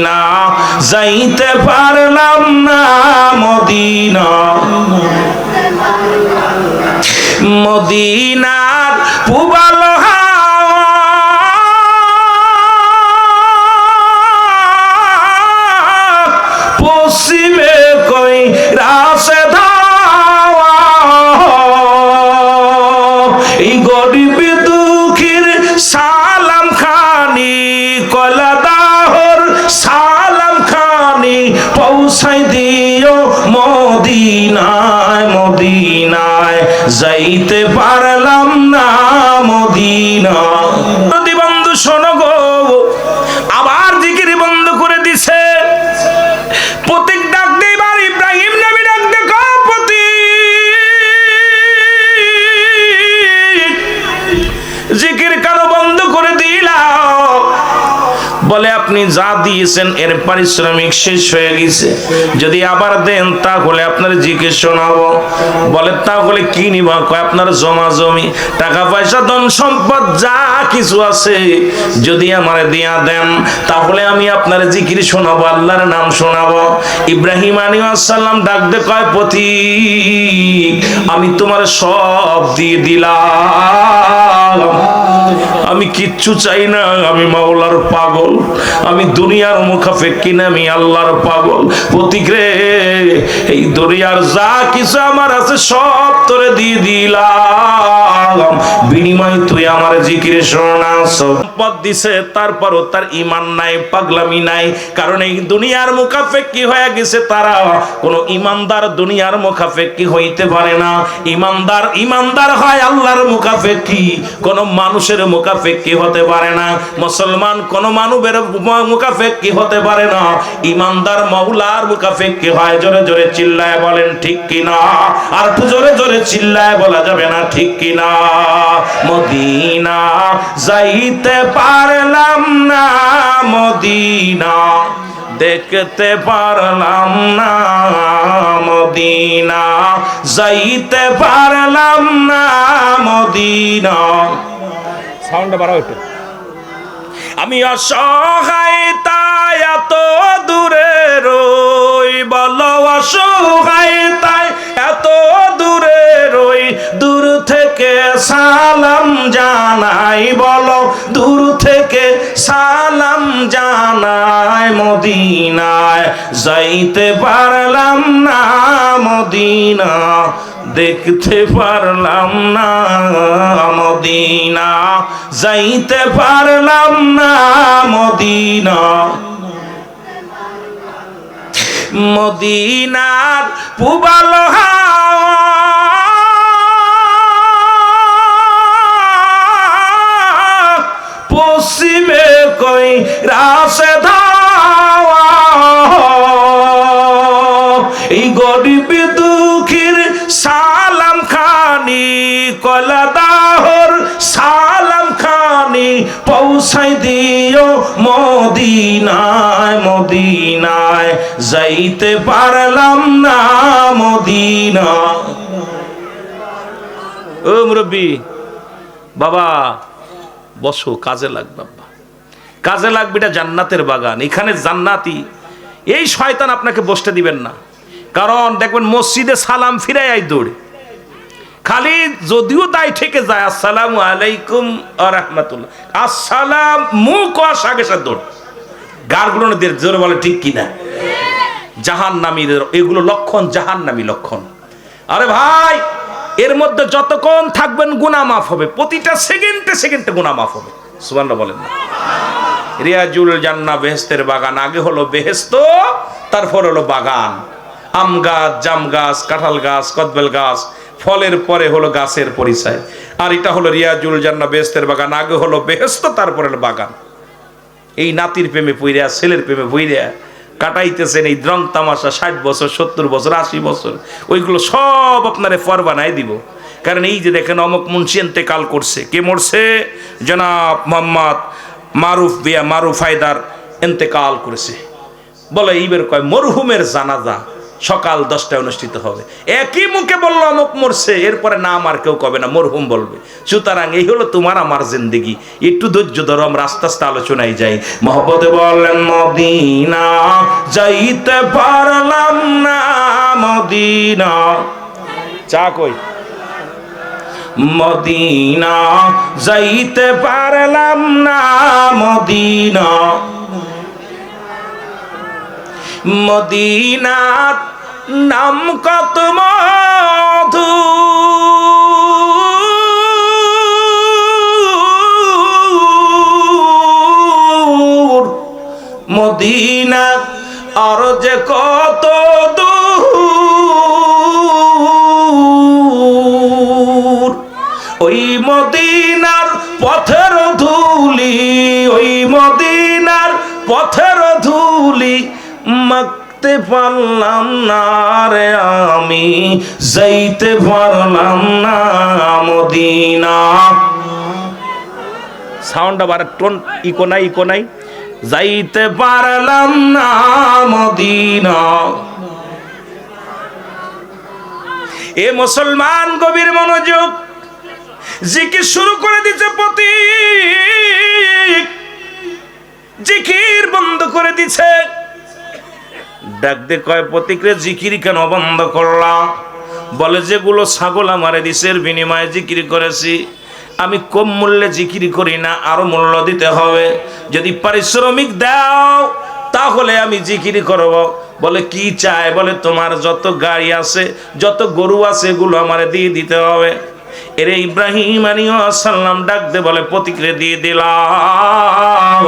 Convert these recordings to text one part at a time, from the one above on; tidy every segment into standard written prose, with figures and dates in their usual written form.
না যাইতে পারলাম না মদিনা, মদিনার পূবাল পশ্চিমে কই রাসে ধাওয়া, এই গরিব দুঃখীর সালাম খানি কলাদাহর সালাম খানি পৌঁছাই দিও মদিনায়, মদিনায় যাইতে পারলাম না মদিনা। নদী বন্ধু শোনো গো, আবার জিকির বন্ধ করে দিছে। প্রতীক ডাক দে, এবার ইব্রাহিম নবী ডাক দে, জিকির কেন বন্ধ করে দিলাম? বলে আপনি যা দিয়েছেন এর পারিশ্রমিক শেষ হয়ে গেছে, যদি আবার দেন তাহলে আপনার জিকির শোনাবো। বলে তাহলে কি নিবা? কয় আপনার জমা জমি টাকা পয়সা ধন সম্পদ যা কিছু আছে যদি আমারে দিয়া দেন তাহলে আমি আপনার জিকির শোনাবো, আল্লাহর নাম শোনাবো। ইব্রাহিম আলাইহিস সালাম ডাক দে কয় পথিক আমি তোমার সব দিয়ে দিলাম, আমি কিচ্ছু চাই না, আমি মাওলার পাগল, আমি দুনিয়ার মুখাফেক্ষি না, আমি আল্লাহর পাগল। পথিক রে এই দুনিয়ার যা কিছু আমার আছে সব তোরে দিয়ে দিলাম, বিনিময় তুই আমার জিকিরে শোনা। সম্পদ দিছে তারপরও তার ঈমান নাই, পাগলামি নাই, কারণ এই দুনিয়ার মুখাফেক্ষি হয়ে গেছে তারা। কোনো ঈমানদার দুনিয়ার মুখাফেক্ষি হইতে পারে না। ঈমানদার ঈমানদার হয় আল্লাহর মুখাফেক্ষি, কোনো মানুষের মুখাফেক্ষি হতে পারে না। মুসলমান কোন মানবের মুখাফেক্ষি হতে পারে না, ঈমানদার মাওলার মুখাফেক্ষি হয়। জোরে জোরে চিল্লায় বলেন ঠিক কিনা? আর একটু জোরে জোরে চিল্লায় বলা যাবে না ঠিক কিনা? মদিনা যাইতে পারলাম না মদিনা, দেখতে পারলাম না মদিনা, যাইতে পারলাম না মদিনা। সাউন্ডটা বাড়াও একটু। আমি অসহায় তাই এত দূরে রই, বলো অসহায় তাই এত দূরে রই, দূর থেকে সালাম জানাই, বলো দূর থেকে সালাম জানাই, মদিনায় যাইতে পারলাম না মদিনা, দেখতে পারলাম না মদিনা, যাইতে পারলাম না মদিনা। মদিনার পূবাল পশ্চিমে কই রাসে ধাওয়া, এই গরিব দুঃখীর সালাম খানি কলাদাহর সালাম খানি পৌঁছাই দিও মদিনায়, মদিনায় যাইতে পারলাম না মদিনা। ও মুরব্বি বাবা বসো, কাজে লাগবে, কাজে লাগবে। এটা জান্নাতের বাগান, এখানে জান্নাতি। এই শয়তান আপনাকে বসতে দিবেন না, কারণ দেখবেন মসজিদে সালাম ফিরাই আই দৌড়ে, খালি যদিও দায় থেকে যায় আসসালামু আলাইকুম ওয়া রাহমাতুল্লাহ, আসসালাম মুখ আগে সাথে দৌড়, গারগুলো জোরে বলে ঠিক কিনা? জাহান্নামীদের এগুলো লক্ষণ, জাহান্নামী লক্ষণ। আরে ভাই এর মধ্যে যতক্ষণ থাকবেন গুনাহ মাফ হবে, প্রতিটা সেকেন্ডে সেকেন্ডে গুনাহ মাফ হবে। সুবহানাল্লাহ বলেন না? রিয়াজুল জান্নাহ বেহেশতের বাগান, আগে হলো বেহেশত তারপর হলো বাগান। আম গাছ, জাম গাছ, কাঁঠাল গাছ, কদবেল গাছ, ফলের পরে হলো গাছের পরিচয়। আর এটা হলো রিয়াজুল জান্নাহ বেহেশতের বাগান, আগে হলো বেহেশত তারপরে হলো বাগান। এই নাতির প্রেমে পইরা, ছেলের প্রেমে পইরা কাটাইতেছেন এই রং তামাশা 60 বছর, 70 বছর, 80 বছর, ওইগুলো সব আপনারে ফর বানাই দিব। কারণ এই যে দেখেন অমুক মুন্সি ইন্তেকাল করছে, কে মরছে? জনাব মোহাম্মদ মারুফ মারুফ হায়দার ইন্তেকাল করেছে। বলে এইবার কয় মরহুমের জানাজা সকাল 10টায় অনুষ্ঠিত হবে। একই মুখে বললো অমুক মরছে, এরপরে নাম আর কেউ কবে না, মরহুম বলবে। সুতরাং এই হলো তোমার আমার জিন্দেগি। একটু ধৈর্য ধরো, আমরা আস্তে আস্তে আলোচনায় যাই। মহব্বতে বললেন মদিনা যাইতে পারলাম না, মদিনা চা কই, মদিনা যাইতে পারলাম না, মদিনা মদিনার নাম কত মধু, মদিনা আর যে কত দূর, ওই মদিনার পথের ধুলি, ওই মদিনার পথের ধুলি মাখতে পারলাম না রে আমি, যাইতে পারলাম না মদিনা। সাউন্ড আবার টোন ইকো নাই, যাইতে পারলাম না মদিনা। এ মুসলমান গভীর মনোযোগ, জিকির শুরু করে দিচ্ছে পথিক, জিকির বন্ধ করে দিছে। ডাক দে কয় পথিক রে, জিকির কেন বন্ধ করলাম? বলে যেগুলো ছাগল আমারে দিছের বিনিময়ে জিকির করেছি, আমি কম মূল্যে জিকির করি না, আরো মূল্য দিতে হবে। যদি পারিশ্রমিক দাও তাহলে আমি জিকির করব। বলে কি চায়? বলে তোমার যত গাড়ি আছে, যত গরু আছে, এগুলো আমারে দিয়ে দিতে হবে। এরে ইব্রাহিম আলাইহিস সালাম ডাক দে বলে পথিকরে দিয়ে দিলাম,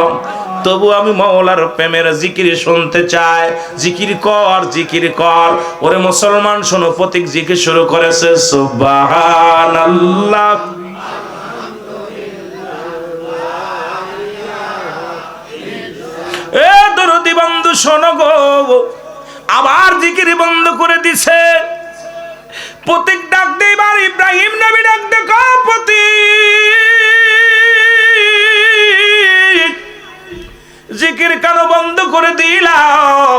তবু আমি মাওলার প্রেমের জিকির শুনতে চাই। জিকির কর, জিকির কর। ওরে মুসলমান শোনো, পথিক জিকির শুরু করেছে সুবহানাল্লাহ, এ দরদি বন্ধু শোনো গো, আবার জিকির বন্ধ করে দিছে। পথিক ডাক দে, এবার ইব্রাহিম নবী ডাক দে, পথিক জিকির কেন বন্ধ করে দিলাম?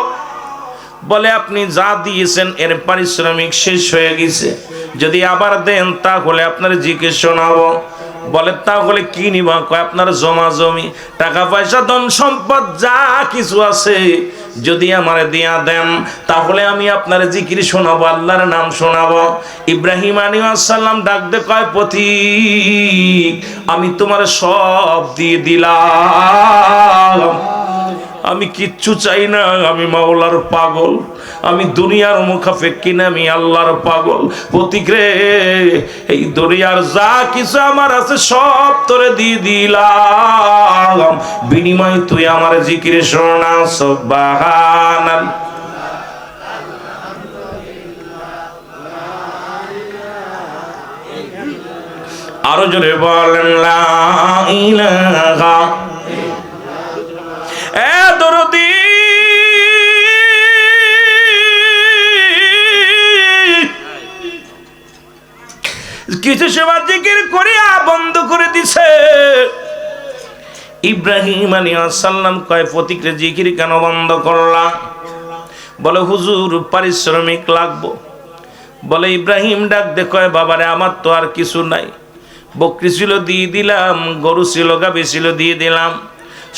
বলে আপনি যা দিয়েছেন এর পারিশ্রমিক শেষ হয়ে গেছে, যদি আবার দেন তাহলে আপনার জিকির শোনাবো। বলে তাহলে কি নিবা? কয় আপনার জমা জমি, টাকা পয়সা, ধন সম্পদ যা কিছু আছে যদি আমারে দিয়া দেন তাহলে আমি আপনার জিকির শোনাবো, আল্লাহর নাম শোনাবো। ইব্রাহিম আলাইহিস সালাম ডাক দে কয় পথিক, আমি তোমার সব দিয়ে দিলাম, আমি কিচ্ছু চাই না, আমি মাওলার পাগল, আমি দুনিয়ার মুখাপেক্ষী না, আমি আল্লাহর পাগল। পথিক রে, এই দুনিয়ার যা কিছু আমার আছে সব তোরে দিয়ে দিলাম, বিনিময় তুই আমার জিকির শোনা। সুবহানাল্লাহ, আরো জোরে বলেন লা ইলাহা। এ দরদি, কিছু সময় জিকির করিয়া বন্ধ করে দিছে। ইব্রাহিম আলাইহিস সালাম কয় পথিক রে, জিকির কেন বন্ধ করলা? বলে হুজুর পারিশ্রমিক লাগবো। বলে ইব্রাহিম ডাক দে কয় বাবারে, আমার তো আর কিছু নাই, বকরি ছিল দিয়ে দিলাম, গরু ছিল, গাভী ছিল দিয়ে দিলাম,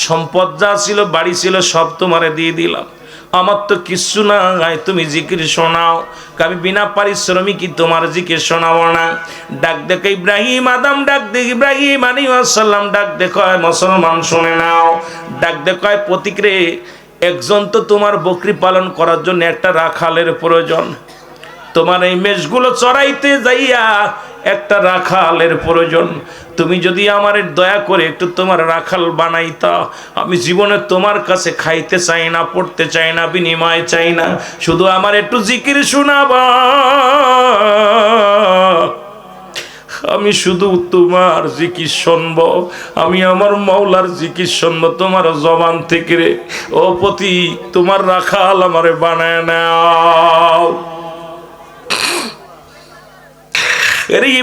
সম্পদ যা ছিল, বাড়ি ছিল, সব তোমারে দিয়ে দিলাম, আমার তো কিচ্ছু নাই, তুমি জিকির শোনাও। আমি বিনা পারিশ্রমিকই তোমার জিকির শোনাবো না। ডাক দেখে ইব্রাহিম আদম ডাক দে, ইব্রাহিম আলাইহিস সালাম ডাক দেখো, মুসলমান শুনে নাও। ডাক দেখো পথিক রে, একজন তো তোমার বকরি পালন করার জন্য একটা রাখালের প্রয়োজন, তোমার এই মেষগুলো চড়াইতে যাইয়া একটা রাখালের প্রয়োজন। তুমি যদি আমার দয়া করে একটু তোমার রাখাল বানাইতা, আমি জীবনে তোমার কাছে খাইতে চাই না, পড়তে চাই না, বিনিময় চাই না, শুধু আমার একটু জিকির শোনাবা, আমি শুধু তোমার জিকির শুনব, আমি আমার মাওলার জিকির শুনব তোমার জবান থেকে রে। ও পথিক, তোমার রাখাল আমারে বানায় নাও।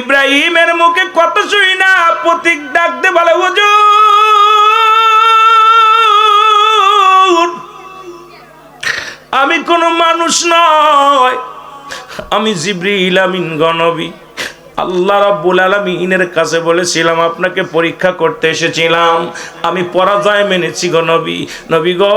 ইব্রাহিমের মুখে কত শুই না, পথিক ডাক দে বলে হুজুর আমি কোনো মানুষ নয়, আমি জিবরিল আমিন গণবী। আল্লাহ রাব্বুল আলামিনের কাছে বলেছিলাম আপনাকে পরীক্ষা করতে এসেছিলাম, আমি পরাজয় মেনেছি গো নবী। নবী গো,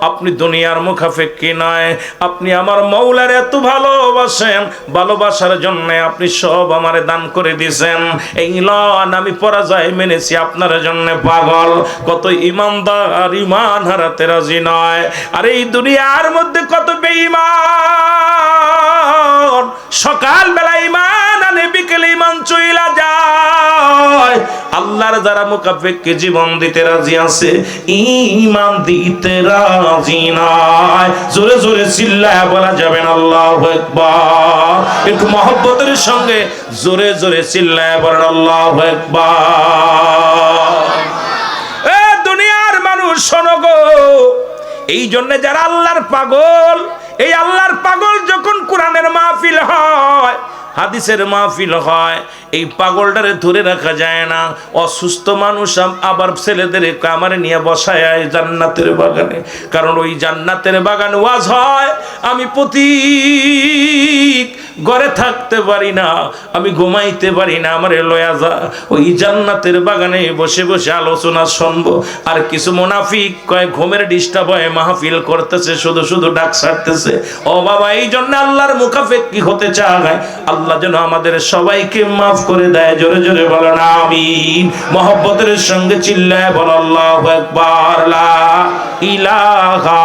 আপনি দুনিয়ার মুখাপেক্ষী নয়, আপনি আমার মওলার এত ভালোবাসেন, ভালোবাসার জন্য আপনি সব আমারে দান করে দিয়েছেন। এই লন আমি পরাজয় মেনেছি আপনার জন্য পাগল। কত ইমানদার ইমান হারাতে রাজি নয়, আর এই দুনিয়ার মধ্যে কত বেঈমান সকাল বেলা ইমান আনে, বিকেলে ইমান চইলা যায়। আল্লাহর যারা মুখাপেক্ষী জীবন দিতে রাজি আছে, ইমান দিতে রাজি নয়। জোরে জোরে চিল্লায় বলা যাবে না আল্লাহু আকবার। একটু মহব্বতের সঙ্গে জোরে জোরে চিল্লায় বলেন আল্লাহু আকবার। এ দুনিয়ার মানুষ শোনো গো, এই জন্য যারা আল্লাহর পাগল, এই আল্লাহর পাগল যখন কোরআনের মাহফিল হয়, হাদিসের মাহফিল হয়, এই পাগলটারে ধরে রাখা যায় না। অসুস্থ মানুষ আবার ছেলেদের কামারে নিয়ে বসায় জান্নাতের বাগানে, কারণ ওই জান্নাতের বাগান ওয়াজ হয়। আমি প্রতি ঘরে থাকতে পারি না, আমি ঘুমাইতে পারি না, আমারে লয়া যা ওই জান্নাতের বাগানে বসে বসে আলোচনা শুনবো। আর কিছু মুনাফিক কয় ঘুমের ডিস্টার্ব হয়, মাহফিল করতেছে, শুধু শুধু ডাক ছাড়তেছে। ও বাবা, এই জন্য আল্লাহর মুখাপেক্ষী হতে চায়, আল্লাহ যেন আমাদের সবাইকে মাফ করে দেয়। জোরে জোরে বলেন আমিন। মহব্বতের সঙ্গে চিল্লায় বল আল্লাহু আকবার। লা ইলাহা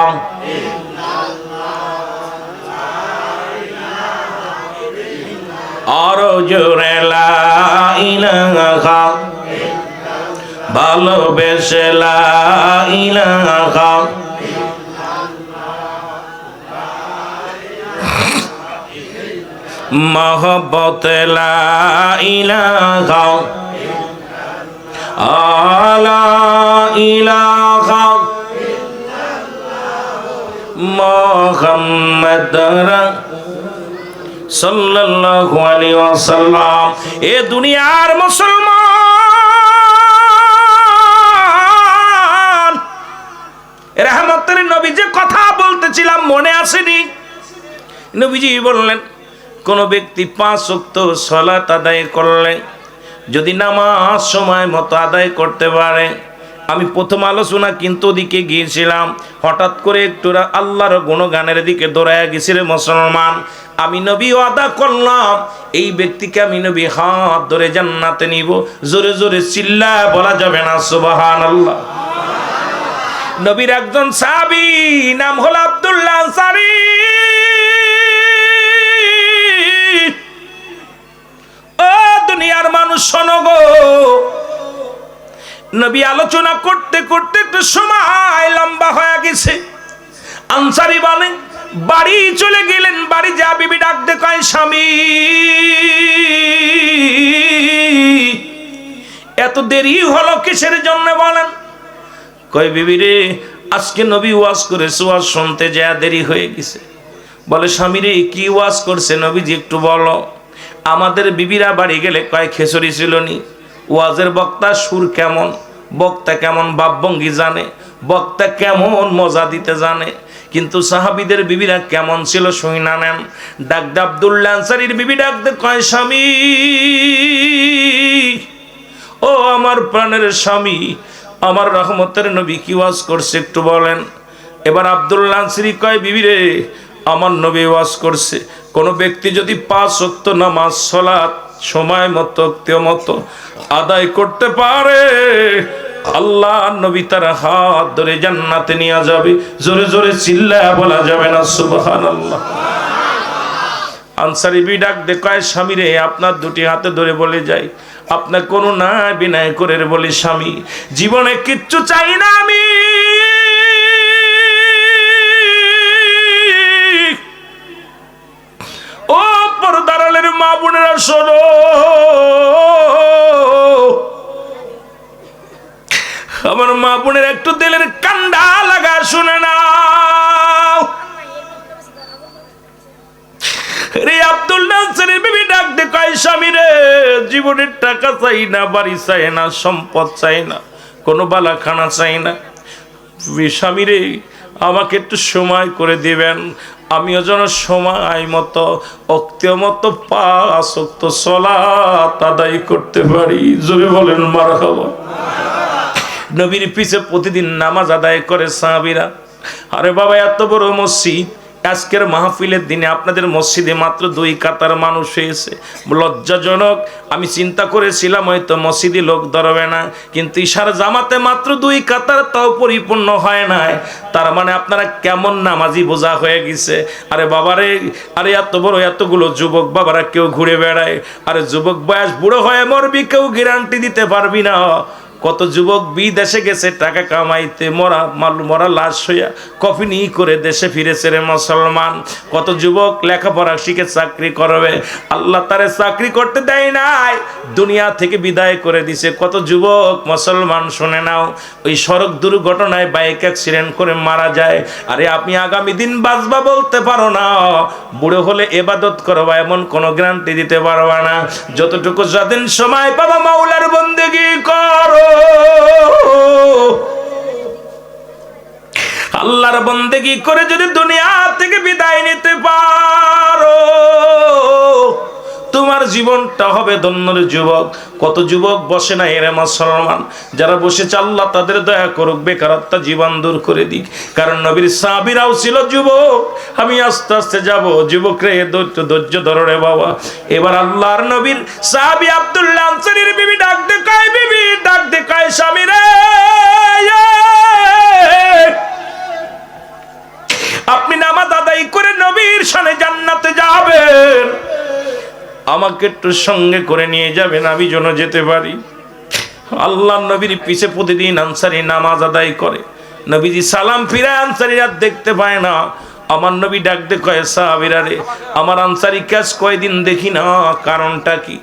আর জোরে লা ইলাহা, ভালোবেসে লা ইলাহা, মহব্বত লা ইলাহা, আলা ইলাহা মুহাম্মদ সাল্লাল্লাহু আলাইহি ওয়াসাল্লাম। এ দুনিয়ার মুসলমান, রহমতের নবী যে কথা বলতেছিলাম মনে আসেনি? নবীজি বললেন, কোন ব্যক্তি 5 ওয়াক্ত সালাত আদায় করলে, যদি নামাজ সময় মতো আদায় করতে পারে। আমি প্রথম আলোচনা কিন্তু ওদিকে গিয়েছিলাম, হঠাৎ করে একটু আল্লাহর গুণগানের দিকে দৌড়ায় গেছিল মুসলমান। আমি নবী ওয়াদা করলাম, এই ব্যক্তিকে আমি নবী হাত ধরে জান্নাতে নিব। জোরে জোরে চিল্লায় বলা যাবে না সুবহানাল্লাহ। নবীর একজন সাহাবী নাম হলো আব্দুল্লাহ আনসারী। ও দুনিয়ার মানুষ শোনো গো, নবী আলোচনা করতে করতে একটু সময় লম্বা হয়ে গেছে। আনসারী বলেন, বাড়ি চলে গেলেন। বাড়ি যা বিবি ডাক দে, কয় স্বামী এত দেরি হলো কিসের জন্য বলেন? কয় বিবি রে, আজকে নবী ওয়াজ করেছে, ওয়াজ শুনতে যা দেরি হয়ে গেছে। বলে স্বামী রে, কি ওয়াজ করছে নবীজি একটু বলো। আমাদের বিবিরা বাড়ি গেলে কয় খেচড়ি ছিল নি। ওয়াজের বক্তা সুর কেমন, বক্তা কেমন ভাবভঙ্গি জানে, বক্তা কেমন মজা দিতে জানে, কিন্তু সাহাবীদের বিবিরা কেমন ছিল শুই না নেন। ডাকদে আব্দুল্লাহ আনসারীর বিবি ডাকতে কয়, স্বামী ও আমার প্রাণের স্বামী, আমার রহমতের নবী কি ওয়াজ করছে একটু বলেন। এবার আব্দুল্লাহ আনসারী কয়, বিবি রে, আমার নবী ওয়াজ করছে, কোন ব্যক্তি যদি 5 ওয়াক্ত নামাজ সালাত সময় মতো মতো আদায় করতে পারে, আল্লাহ নবী তার হাত ধরে জান্নাতে নিয়ে যাবে। জোরে জোরে চিল্লায় বলা যাবে না সুবহানাল্লাহ। আনসারী বি ডাক দে কয়, স্বামী রে, আপনার দুটি হাতে ধরে বলে যাই, আপনার কোনো না বিনয় করে বলি, স্বামী জীবনে কিচ্ছু চাই না আমি, ও পর্দার আড়ালের মা বোনেরা শোনো, আমার মা বোনের একটু দিলের কান্ডা লাগা শুনে না। রে আব্দুল্লাহ আনসারী বিবি ডাক দে কয়, স্বামী রে, জীবনের টাকা চাই না, বাড়ি চাই না, সম্পদ চাই না, কোনো বালাখানা চাই না। স্বামী রে, আমাকে একটু সময় করে দিবেন, আমিও যেন সময় মতো অক্তীয় মতো 5 ওয়াক্ত সালাত আদায় করতে পারি। জোরে বলেন মারহাবা। নবীর পিছে প্রতিদিন নামাজ আদায় করে সাহাবীরা। আরে বাবা, এত বড় মসজিদ, আজকের মাহফিলের দিনে আপনাদের মসজিদে মাত্র 2 কাতার মানুষ হয়েছে, লজ্জাজনক। আমি চিন্তা করেছিলাম হয়তো মসজিদে লোক ধরবে না, কিন্তু ইশার জামাতে মাত্র 2 কাতার, তাও পরিপূর্ণ হয় নাই। তার মানে আপনারা কেমন নামাজি বোঝা হয়ে গেছে। আরে বাবারে, আরে এত বড় এতগুলো যুবক বাবারা কেউ ঘুরে বেড়ায়, আরে যুবক বয়স বুড়ো হয়ে মরবি, কেউ গ্যারান্টি দিতে পারবি না। কত যুবক বিদেশে গেছে টাকা কামাইতে, মরা লাশ হইয়া কফিনি করে দেশে ফিরেছে রে মুসলমান। কত যুবক লেখাপড়া শিখে চাকরি করবে, আল্লাহ তারে চাকরি করতে দেয় নাই, দুনিয়া থেকে বিদায় করে দিছে। কত যুবক মুসলমান শুনে নাও, ওই সড়ক দুর্ঘটনায় বাইক অ্যাক্সিডেন্ট করে মারা যায়। আরে আপনি আগামী দিন বাঁচবা বলতে পারো না, বুড়ো হলে ইবাদত করবা এমন কোনো গ্যারান্টি দিতে পারবা না। যতটুকু স্বাধীন সময় পাবা মাওলার বন্দেগী করো, আল্লাহর বন্দেগী করে যদি দুনিয়া থেকে বিদায় নিতে পারো, তোমার জীবনটা হবে ধন্যর যুবক। কত যুবক বসে না এরে মুসলমান, যারা বসেছে আল্লাহ তাদের দয়া করুক, বেকারত্ব জীবন দূর করে দিক। কারণ নবীর সাহাবীরাও ছিল যুবক। আমি আস্তে আস্তে যাব, যুবক রে ধৈর্য ধরো রে বাবা। এবার আল্লাহর নবীর সাহাবী আব্দুল্লাহ আনসারীর বিবি ডাক দেখায়, বিবি ডাক দেখায়, স্বামী রে আপনি নামাজ আদায় করে নবীর সামনে জান্নাতে যাবেন, আমাকে একটু সঙ্গে করে নিয়ে যাবেন, আমি যেন যেতে পারি। আল্লাহ নবীর পিছে প্রতিদিন আনসারী নামাজ আদায় করে। নবীজি সালাম ফিরায়, আনসারীরা দেখতে পায় না। আমার নবী ডাক দে কয়, সাহাবীরা রে, আমার আনসারী কাজ কয়দিন দেখি না, কারণটা কি?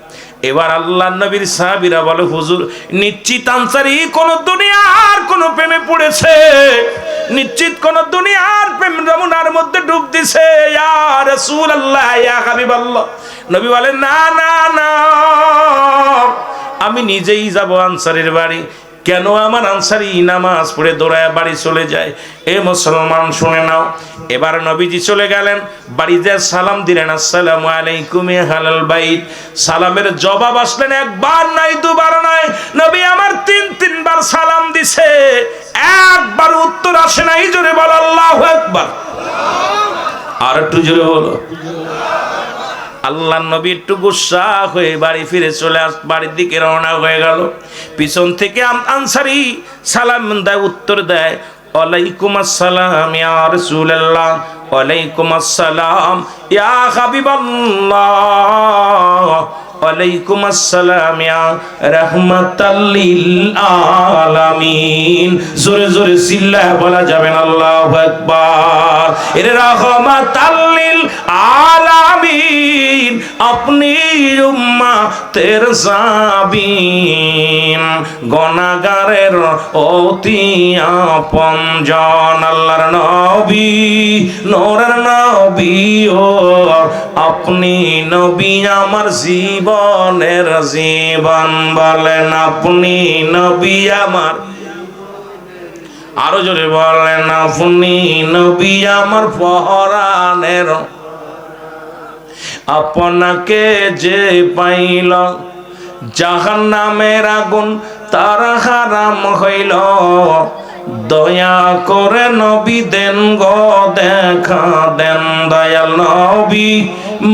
এবার আল্লাহ নবীর সাহাবীরা বলে, হুজুর নিশ্চিত আনসারী কোন দুনিয়ার কোন প্রেমে পড়েছে, নিশ্চিত কোন দুনিয়ার প্রেম যমুনার মধ্যে ডুব দিছে। ইয়া রাসূলুল্লাহ, ইয়া হাবিবাল্লাহ। নবী বলেন, না না না, আমি নিজেই যাব আনসারীর বাড়ি। কেন? আমার আনসারী নামাজ পড়ে দৌড়ায় বাড়ি চলে যায়। এ মুসলমান শুনে নাও, এবার নবীজি চলে গেলেন, বাড়িতে সালাম দিলেন, আসসালামু আলাইকুম ইয়া আহলাল বাইত। সালামের জবাব আসলেন একবার নাই, দুবার নয়, নবী আমার 3 বার সালাম দিছে, একবার উত্তর আসে নাই। জোরে বল আল্লাহু আকবার। আর একটু জোরে বলো। আল্লাহ নবী একটু গুসা হয়ে বাড়ি ফিরে চলে বাড়ির দিকে রওনা হয়ে গেল। পিছন থেকে আনসারী সালাম দেয়, উত্তর দেয়, ওয়ালাইকুম আসসালাম ইয়া রাসূলুল্লাহ, ওয়ালাইকুম আসসালাম ইয়া হাবিবাল্লাহ, ওয়ালাইকুম আসসালাম ইয়া রাহমাতাল লিল আলামিন। জোরে জোরে চিল্লায় বলা যাবে না আল্লাহু আকবার। এর রাহমাতাল লিল আলামিন, আপনি উম্মতের সাবিন, গুনাহগারের অতি আপনজন, আল্লাহর নবী, নূরের নবী, ও আপনি নবী আমার জীবনের জীবন। বলেন আপনি নবী আমার, আরো জোরে বলেন আপনি নবী আমার পরাণের। আপনাকে যে পাইল জাহান্নামের আগুন তার হারাম হইল, দয়া করে নবী দেন গো দেখা দেন, দয়াল নবী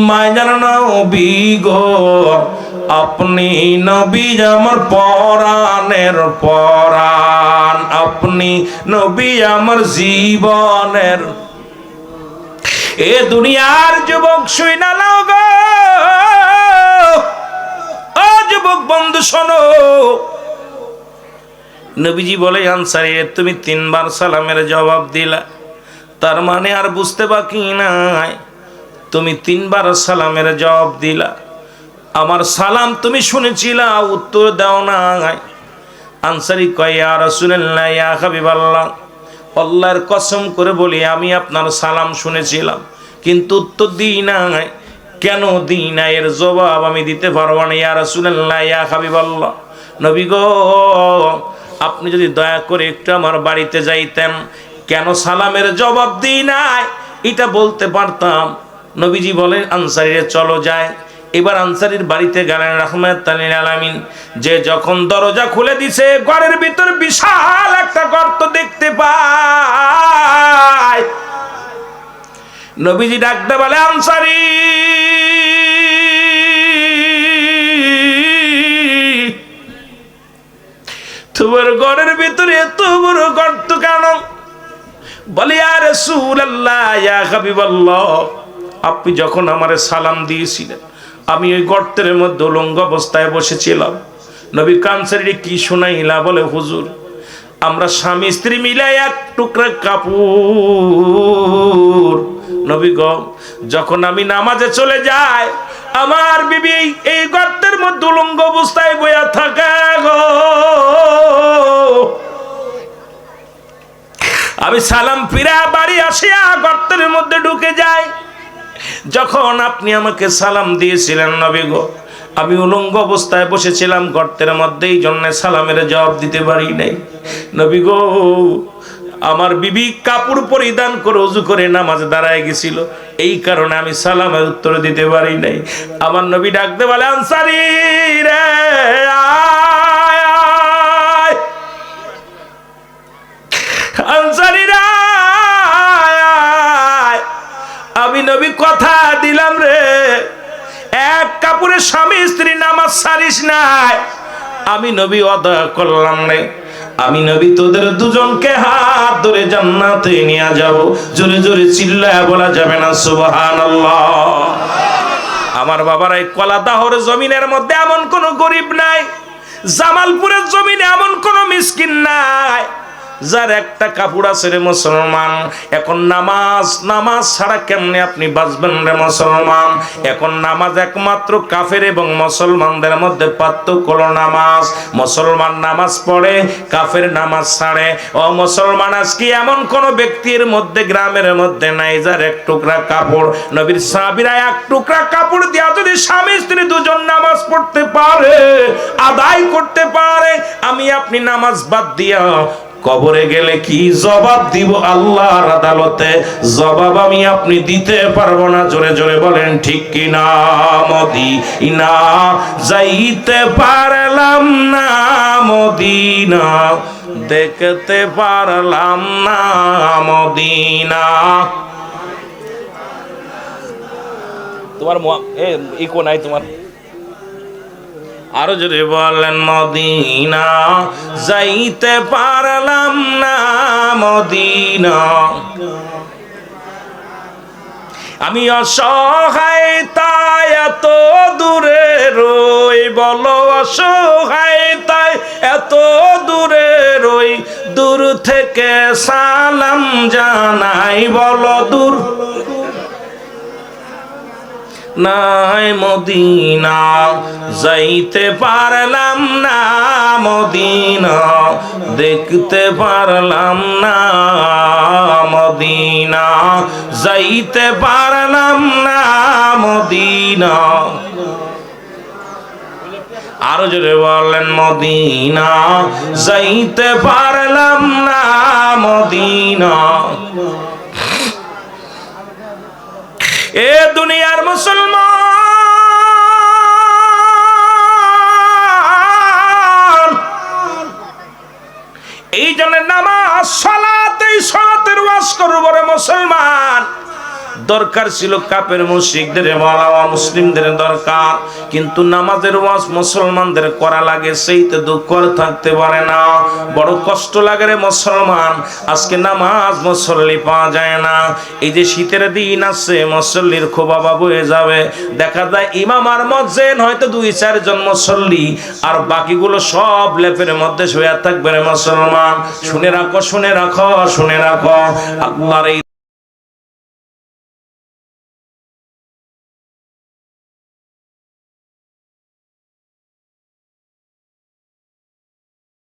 মায়ার নবী গো, আপনি নবী আমার পরাণের পরাণ, আপনি নবী আমার জীবনের। এ দুনিয়ার যুবক শুই না লাও গো, ও যুবক বন্ধু শোনো, নবীজি বলে, আনসারী তুমি 3 বার সালামের জবাব দিলা, তার মানে আর বুঝতে বাকি নাই, তুমি 3 বার সালামের জবাব দিলা, আমার সালাম তুমি শুনেছিলা, উত্তর দাও নাই। আনসারী কয়, ইয়া রাসূলুল্লাহ, ইয়া হাবিবাল্লাহ, আল্লাহর কসম করে বলি আমি আপনার সালাম শুনেছিলাম, কিন্তু উত্তর দিই নাই। কেন দিই না এর জবাব আমি দিতে পারবো না। ইয়া রাসূলুল্লাহ, ইয়া হাবিবাল্লাহ, নবী গো আপনি যদি দয়া করে একটু আমার বাড়িতে যাইতেন, কেন সালামের জবাব দিই নাই এটা বলতে পারতাম। নবীজি বলেন আনসারীরা চলো যায়। এবার আনসারীর বাড়িতে গেলেন রাহমাতুল লিল আলামিন। যে যখন দরজা খুলে দিছে ঘরের ভিতর বিশাল একটা গর্ত দেখতে পায়। নবীজি ডাকতে বলে আনসারী, তোমার ঘরের ভিতরে এত বড় গর্ত কেন? বলে ইয়া রাসূলুল্লাহ, ইয়া হাবিবাল্লাহ, আপনি যখন আমারে সালাম দিয়েছিলেন আমি ওই গর্তের মধ্যে উলঙ্গ অবস্থায় বসেছিলাম। নবী আনসারী কি শুনাইলা? বলে হুজুর, আমরা স্বামী স্ত্রী মিলে এক টুকরা কাপড়, নবী গো, যখন আমি নামাজে চলে যাই আমার বিবি এই গর্তের মধ্যে উলঙ্গ অবস্থায় বইয়া থাকে গো। আমি সালাম ফিরা বাড়ি আসিয়া গর্তের মধ্যে ঢুকে যাই। যখন আপনি আমাকে সালাম দিয়েছিলেন নবী গো, আমি উলঙ্গ অবস্থায় বসেছিলাম গর্তের মধ্যে, এই জন্য সালামের জবাব দিতে পারি নাই। নবী গো, আমার বিবি কাপড় পরিধান করে ওযু করে নামাজ দাঁড়ায় গেছিল, এই কারণে আমি সালামের উত্তর দিতে পারি নাই। আমার নবী ডাকতে বলে আনসারী রে, আনসারীরা, আমি নবী কথা দিলাম রে, এক কাপড়ে স্বামী স্ত্রী নামাজ ছাড়িস নাই। আমি নবী ওয়াদা করলাম রে, আমি নবী তোদের দুজনকে হাত ধরে জান্নাতে নিয়ে যাব। জোরে জোরে চিল্লায় বলা যাবে না সুবহানাল্লাহ? আমার বাবার এই কলাদাহর জমিনের মধ্যে এমন কোন গরিব নাই, জামালপুরের জমিনে এমন কোন মিসকিন নাই যার একটা কাপড় আছে রে মুসলমান। এখন নামাজ ছাড়া কেমনে আপনি বাঁচবেন রে মুসলমান? এখন নামাজ একমাত্র কাফের এবং মুসলমানদের মধ্যে পার্থক্য হলো নামাজ। মুসলমান নামাজ পড়ে, কাফের নামাজ ছাড়ে। ও মুসলমান, আজকে এমন কোন ব্যক্তির মধ্যে গ্রামের মধ্যে নাই যার এক টুকরা কাপড়। নবীর সাহাবীরা এক টুকরা কাপড় দিয়া যদি স্বামী স্ত্রী দুজন নামাজ পড়তে পারে, আদায় করতে পারে, আমি আপনি নামাজ বাদ দিয়া কবরে গেলে কি জবাব দিব আল্লাহর আদালতে? জবাব আমি আপনি দিতে পারবো না। জোরে জোরে বলেন ঠিক কিনা? মদিনা যাইতে পারলাম না, মদিনা দেখতে পারলাম না, মদিনা। তোমার ইকো নাই তোমার? আরো জোরে বলেন মদিনা যাইতে পারলাম না, মদিনা। আমি অসহায় তাই এত দূরে রই, বলো অসহায় তাই এত দূরে রই, দূর থেকে সালাম জানাই, বলো দূর নাই মদিনা যাইতে পারলাম না, মদিনা দেখতে পারলাম না, মদিনা যাইতে পারলাম না, মদিনা। আরো জোরে বলেন মদিনা যাইতে পারলাম না, মদিনা। এ দুনিয়ার মুসলমান, এই জন্য নামাজ সালাতের ওয়াজ করব রে মুসলমান। দরকার ছিল কাফের মুশরিকদের বলা, মুসলিমদের দরকার, কিন্তু নামাজের ওয়াজ মুসলমানদের করা লাগে, সেইতে দুঃখ থাকতে পারে না। বড় কষ্ট লাগে রে মুসলমান, আজকে নামাজ মুসল্লি পাওয়া যায় না। এই যে শীতের দিন আছে, মুসল্লির খুব অভাব হয়ে যাবে। দেখা যায় ইমাম আর মুয়াজ্জিন হয়তো 2-4 জন মুসল্লি, আর বাকিগুলো সব লেপের মধ্যে শুয়ে থাকবে রে মুসলমান। শুনে রাখো, শুনে রাখো, শুনে রাখো, আল্লাহর